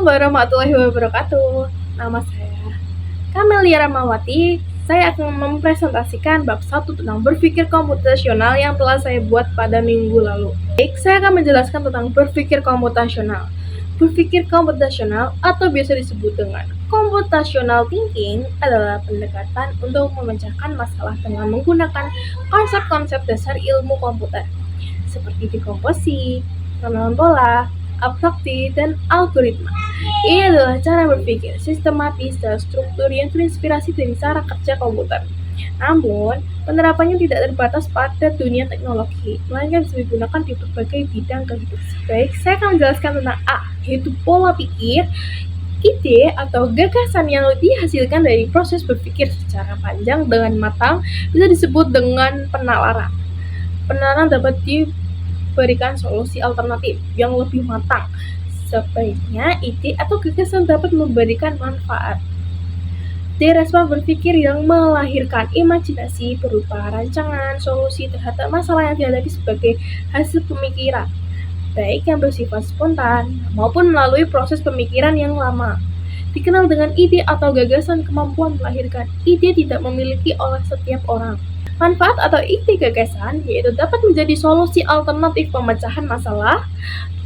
Assalamualaikum warahmatullahi wabarakatuh. Nama saya Kamelia Ramawati. Saya akan mempresentasikan bab 1 tentang berpikir komputasional yang telah saya buat pada minggu lalu. Baik, saya akan menjelaskan tentang berpikir komputasional. Berpikir komputasional atau biasa disebut dengan computational thinking adalah pendekatan untuk memecahkan masalah dengan menggunakan konsep-konsep dasar ilmu komputer seperti dekomposi, pengenalan pola, abstraksi, dan algoritma. Ini adalah cara berpikir sistematis dan struktur yang terinspirasi dari cara kerja komputer. Namun, penerapannya tidak terbatas pada dunia teknologi, melainkan bisa digunakan di berbagai bidang kehidupan. Baik, saya akan menjelaskan tentang A, yaitu pola pikir. Ide atau gagasan yang dihasilkan dari proses berpikir secara panjang dengan matang bisa disebut dengan penalaran. Penalaran dapat diberikan solusi alternatif yang lebih matang. Sebaiknya ide atau gagasan dapat memberikan manfaat. D. Respon berpikir yang melahirkan imajinasi berupa rancangan solusi terhadap masalah yang dihadapi sebagai hasil pemikiran, baik yang bersifat spontan maupun melalui proses pemikiran yang lama. Dikenal dengan ide atau gagasan kemampuan melahirkan ide tidak memiliki oleh setiap orang. Manfaat atau ide gagasan yaitu dapat menjadi solusi alternatif pemecahan masalah.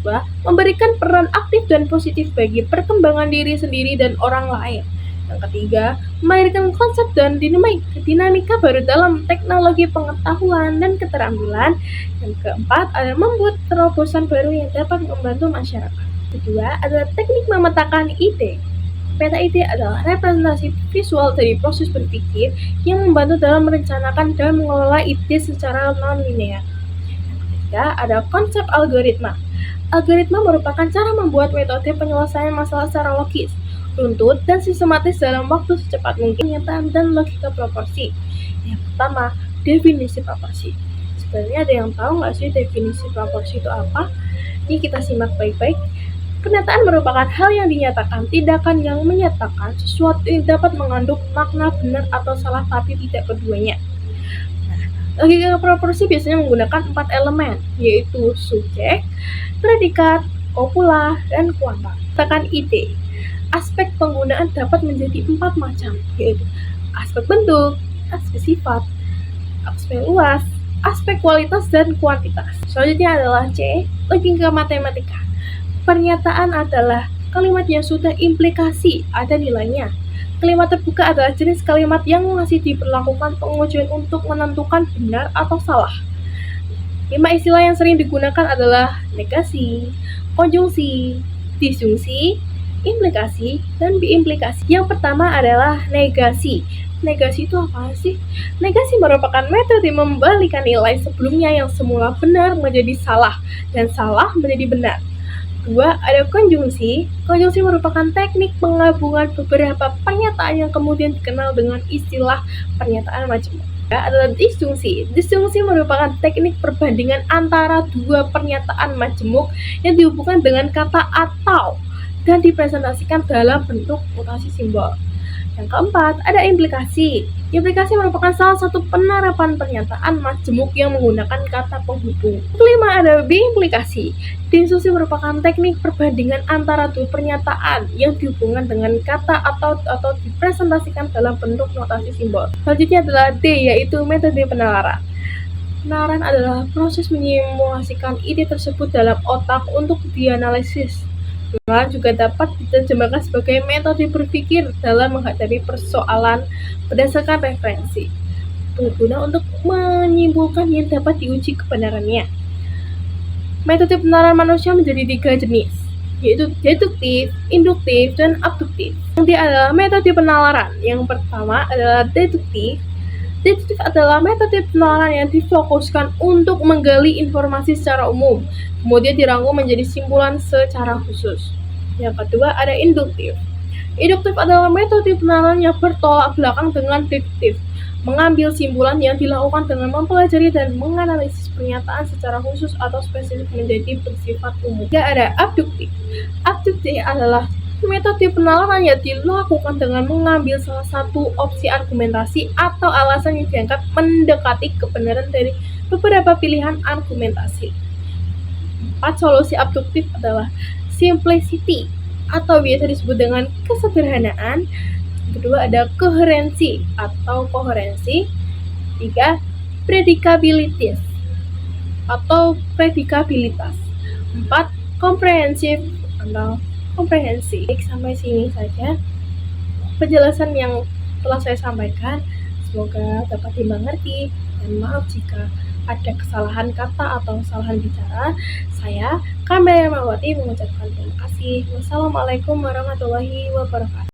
2. Memberikan peran aktif dan positif bagi perkembangan diri sendiri dan orang lain. Yang ketiga, melahirkan konsep dan dinamika baru dalam teknologi pengetahuan dan keterampilan. Yang keempat adalah membuat terobosan baru yang dapat membantu masyarakat. Kedua adalah teknik memetakan ide. Peta ide adalah representasi visual dari proses berpikir yang membantu dalam merencanakan dan mengelola ide secara non-linear. Yang ketiga ada konsep algoritma. Algoritma merupakan cara membuat metode penyelesaian masalah secara logis, runtut, dan sistematis dalam waktu secepat mungkin, kenyataan, dan logika proporsi. Yang pertama, definisi proporsi. Sebenarnya ada yang tahu nggak sih definisi proporsi itu apa? Ini kita simak baik-baik. Pernyataan merupakan hal yang dinyatakan, tindakan yang menyatakan sesuatu yang dapat mengandung makna benar atau salah tapi tidak keduanya. Logika proporsi biasanya menggunakan 4 elemen, yaitu subjek, predikat, kopula, dan kuanta. Tekan ide. Aspek penggunaan dapat menjadi 4 macam, yaitu aspek bentuk, aspek sifat, aspek luas, aspek kualitas, dan kuantitas. Selanjutnya adalah C, logika matematika. Pernyataan adalah kalimat yang sudah implikasi ada nilainya. Kalimat terbuka adalah jenis kalimat yang masih diberlakukan pengujian untuk menentukan benar atau salah. 5 istilah yang sering digunakan adalah negasi, konjungsi, disjungsi, implikasi, dan biimplikasi. Yang pertama adalah negasi. Negasi itu apa sih? Negasi merupakan metode membalikan nilai sebelumnya yang semula benar menjadi salah, dan salah menjadi benar. 2. Ada konjungsi. Konjungsi merupakan teknik penggabungan beberapa pernyataan yang kemudian dikenal dengan istilah pernyataan majemuk. 3. Adalah disjungsi. Disjungsi merupakan teknik perbandingan antara dua pernyataan majemuk yang dihubungkan dengan kata atau dan dipresentasikan dalam bentuk mutasi simbol. Yang keempat, ada implikasi. Implikasi merupakan salah satu penerapan pernyataan majemuk yang menggunakan kata penghubung. Kelima, ada biimplikasi. Disjungsi merupakan teknik perbandingan antara dua pernyataan yang dihubungkan dengan kata atau dipresentasikan dalam bentuk notasi simbol. Selanjutnya adalah D, yaitu metode penalaran. Penalaran adalah proses menyimulasikan ide tersebut dalam otak untuk dianalisis. Penalaran juga dapat diterjemahkan sebagai metode berpikir dalam menghadapi persoalan berdasarkan referensi, berguna untuk menyimpulkan yang dapat diuji kebenarannya. Metode penalaran manusia menjadi 3 jenis, yaitu deduktif, induktif, dan abduktif. Yang adalah metode penalaran. Yang pertama adalah deduktif. Deduktif adalah metode penalaran yang difokuskan untuk menggali informasi secara umum, kemudian dirangkum menjadi simpulan secara khusus. Yang kedua ada induktif. Induktif adalah metode penalaran yang bertolak belakang dengan deduktif, mengambil simpulan yang dilakukan dengan mempelajari dan menganalisis pernyataan secara khusus atau spesifik menjadi bersifat umum. Juga ada abduktif. Abduktif adalah metode penalaran yang dilakukan dengan mengambil salah satu opsi argumentasi atau alasan yang dianggap mendekati kebenaran dari beberapa pilihan argumentasi. 4. Solusi abduktif adalah simplicity. atau biasa disebut dengan kesederhanaan. Kedua ada koherensi atau koherensi. Tiga, predikabilitas atau predikabilitas. Empat, komprehensif atau komprehensi. Baik, sampai sini saja penjelasan yang telah saya sampaikan. Semoga dapat dimengerti dan maaf jika ada kesalahan kata atau kesalahan bicara. Saya Kamelia Mawati mengucapkan terima kasih. Wassalamualaikum warahmatullahi wabarakatuh.